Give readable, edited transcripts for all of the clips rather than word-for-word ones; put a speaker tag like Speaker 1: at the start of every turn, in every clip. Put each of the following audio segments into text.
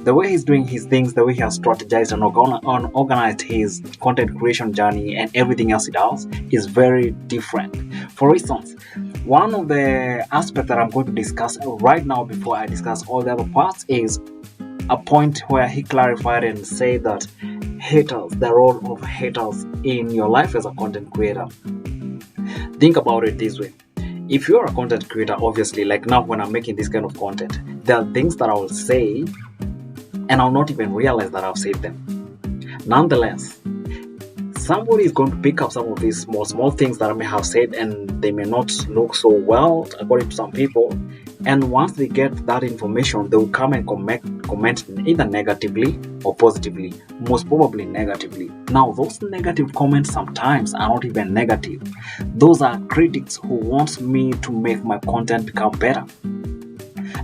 Speaker 1: The way he's doing his things, the way he has strategized and organized his content creation journey and everything else he does is very different. For instance, one of the aspects that I'm going to discuss right now before I discuss all the other parts is a point where he clarified and said that the role of haters in your life as a content creator. Think about it this way. If you're a content creator, obviously, like now when I'm making this kind of content, there are things that I will say and I'll not even realize that I've said them. Nonetheless, somebody is going to pick up some of these small things that I may have said, and they may not look so well according to some people. And once they get that information, they will come and comment either negatively or positively, most probably negatively. Now, those negative comments sometimes are not even negative. Those are critics who want me to make my content become better.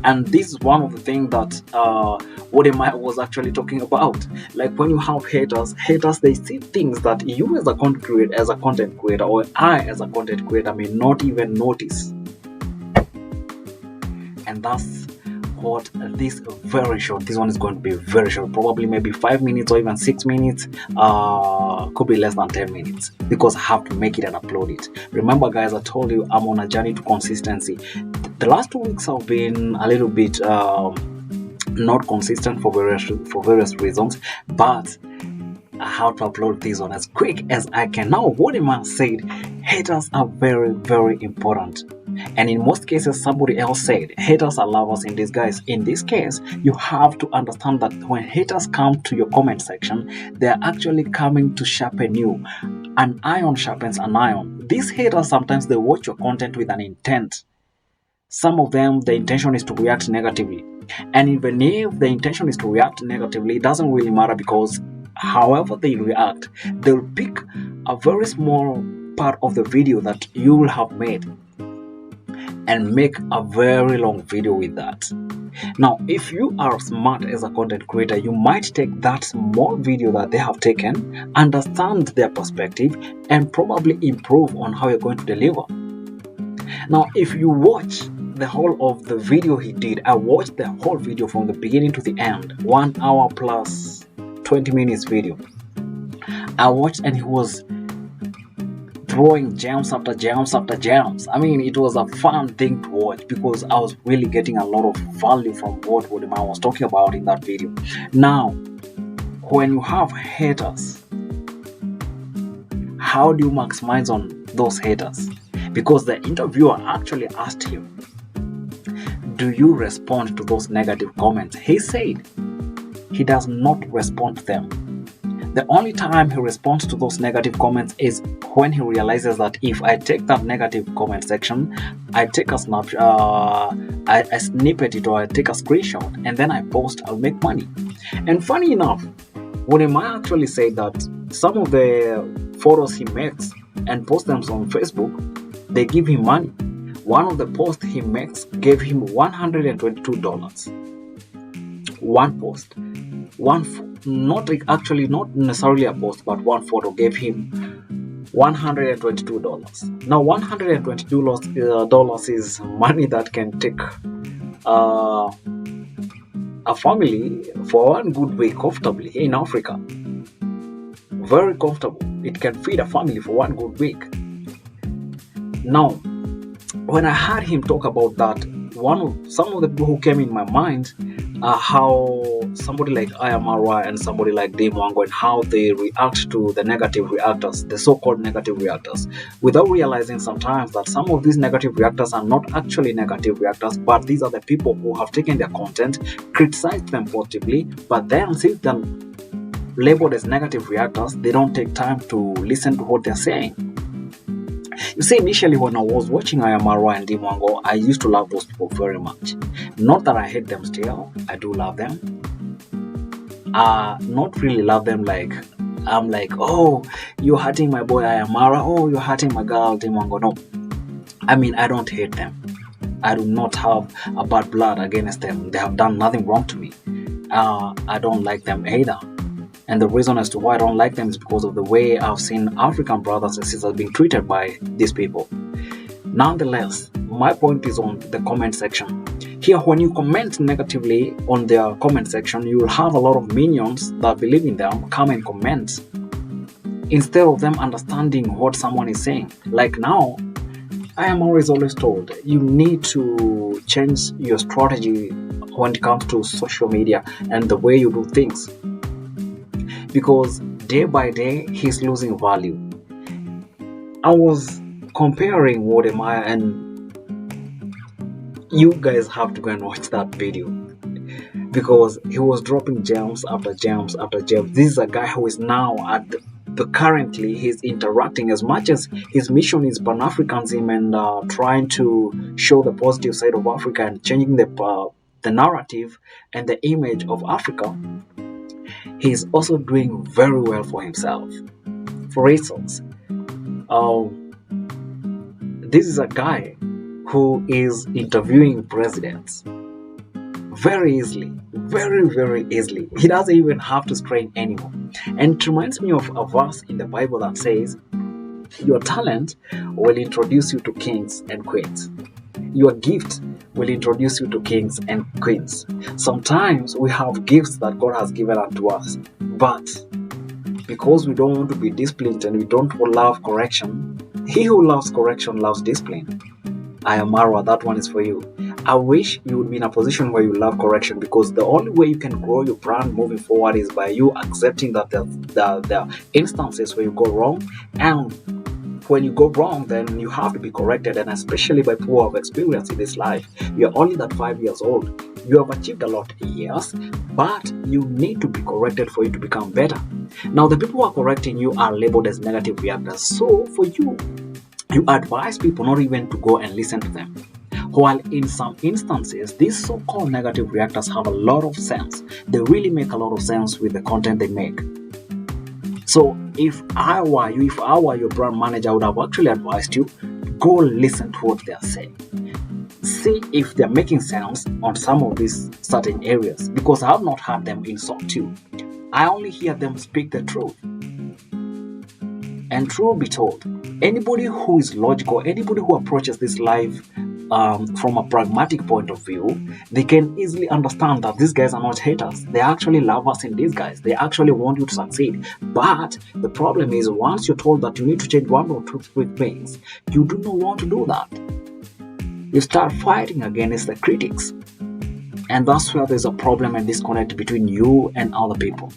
Speaker 1: And this is one of the things that WODE was actually talking about. Like when you have haters, they see things that you as a content creator, or I as a content creator may not even notice. And that's what this one is going to be very short, probably maybe 5 minutes or even 6 minutes, could be less than 10 minutes, because I have to make it and upload it. Remember guys, I told you I'm on a journey to consistency. The last 2 weeks have been a little bit not consistent for various reasons, but I have to upload this one as quick as I can. Now, WODE said haters are very, very important. And in most cases, somebody else said haters are lovers in disguise. In this case, you have to understand that when haters come to your comment section, they're actually coming to sharpen you. An iron sharpens an iron. These haters, sometimes they watch your content with an intent. Some of them, the intention is to react negatively. And even if the intention is to react negatively, it doesn't really matter, because however they react, they'll pick a very small part of the video that you will have made and make a very long video with that. Now, if you are smart as a content creator, you might take that small video that they have taken, understand their perspective, and probably improve on how you're going to deliver. Now, if you watch the whole of the video he did, I watched the whole video from the beginning to the end, 1 hour plus 20 minutes video. I watched, and he was throwing gems after gems after gems. I mean, it was a fun thing to watch, because I was really getting a lot of value from what WODE was talking about in that video. Now, when you have haters, how do you maximize on those haters? Because the interviewer actually asked him, do you respond to those negative comments? He said he does not respond to them. The only time he responds to those negative comments is when he realizes that if I take that negative comment section, I take a snapshot, I snippet it, or I take a screenshot, and then I post, I'll make money. And funny enough, WODE actually said that some of the photos he makes and posts them on Facebook, they give him money. One of the posts he makes gave him $122. One post. Not necessarily a post, but one photo gave him $122. Now, $122 is money that can take a family for one good week comfortably here in Africa. Very comfortable. It can feed a family for one good week. Now, when I heard him talk about that, some of the people who came in my mind are how somebody like Ayamara and somebody like Dimwango, and how they react to the negative reactors, the so-called negative reactors, without realizing sometimes that some of these negative reactors are not actually negative reactors, but these are the people who have taken their content, criticized them positively, but then since they're labeled as negative reactors, they don't take time to listen to what they're saying. You see, initially when I was watching Ayamara and Dimwango, I used to love those people very much. Not that I hate them still, I do love them. Not really love them like, I'm like, oh, you're hurting my boy Ayamara, oh, you're hurting my girl Dimwango. No, I mean, I don't hate them. I do not have a bad blood against them. They have done nothing wrong to me. I don't like them either. And the reason as to why I don't like them is because of the way I've seen African brothers and sisters being treated by these people. Nonetheless, my point is on the comment section. Here, when you comment negatively on their comment section, you will have a lot of minions that believe in them come and comment instead of them understanding what someone is saying. Like now, I am always told you need to change your strategy when it comes to social media and the way you do things, because day by day he's losing value. I was comparing WODE and you guys have to go and watch that video, because he was dropping gems after gems after gems. This is a guy who is now at the currently he's interacting, as much as his mission is Pan-Africanism and trying to show the positive side of Africa and changing the narrative and the image of Africa. He's also doing very well for himself. For instance, this is a guy who is interviewing presidents very easily, very easily. He doesn't even have to strain anymore. And it reminds me of a verse in the Bible that says, your talent will introduce you to kings and queens. Your gift will introduce you to kings and queens. Sometimes we have gifts that God has given unto us, but because we don't want to be disciplined and we don't love correction, he who loves correction loves discipline. I am Marwa, that one is for you. I wish you would be in a position where you love correction, because the only way you can grow your brand moving forward is by you accepting that there are instances where you go wrong, and when you go wrong, then you have to be corrected. And especially by people who have experience in this life, you're only that 5 years old. You have achieved a lot, yes, but you need to be corrected for you to become better. Now, the people who are correcting you are labeled as negative reactors. So for you advise people not even to go and listen to them. While in some instances, these so-called negative reactors have a lot of sense. They really make a lot of sense with the content they make. So if I were you, if I were your brand manager, I would have actually advised you, go listen to what they are saying. See if they're making sense on some of these certain areas, because I have not heard them insult you. I only hear them speak the truth. And truth be told, anybody who is logical, anybody who approaches this life from a pragmatic point of view, they can easily understand that these guys are not haters. They actually love us in these guys. They actually want you to succeed. But the problem is, once you're told that you need to change one or two, three things, you do not want to do that. You start fighting against the critics. And that's where there's a problem and disconnect between you and other people.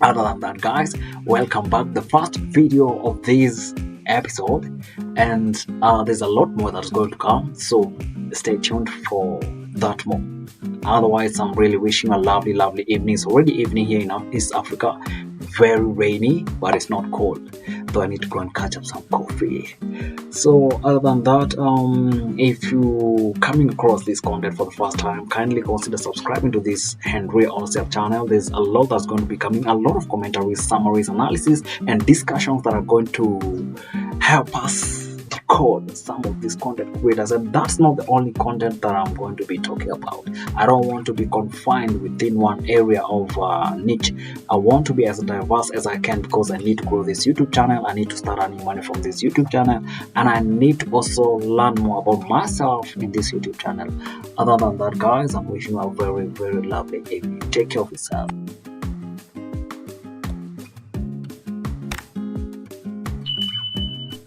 Speaker 1: Other than that, guys, welcome back. The first video of this episode, and there's a lot more that's going to come, so stay tuned for that more. Otherwise, I'm really wishing a lovely evening. It's already evening here in East Africa. Very rainy, but it's not cold, though I need to go and catch up some coffee. So other than that, if you coming across this content for the first time, kindly consider subscribing to this Henry Olsef channel. There's a lot that's going to be coming, a lot of commentaries, summaries, analysis, and discussions that are going to help us decode some of these content creators. And that's not the only content that I'm going to be talking about. I don't want to be confined within one area of niche. I want to be as diverse as I can, because I need to grow this YouTube channel. I need to start earning money from this YouTube channel, and I need to also learn more about myself in this YouTube channel. Other than that, guys, I'm wishing you a very lovely evening. Take care of yourself.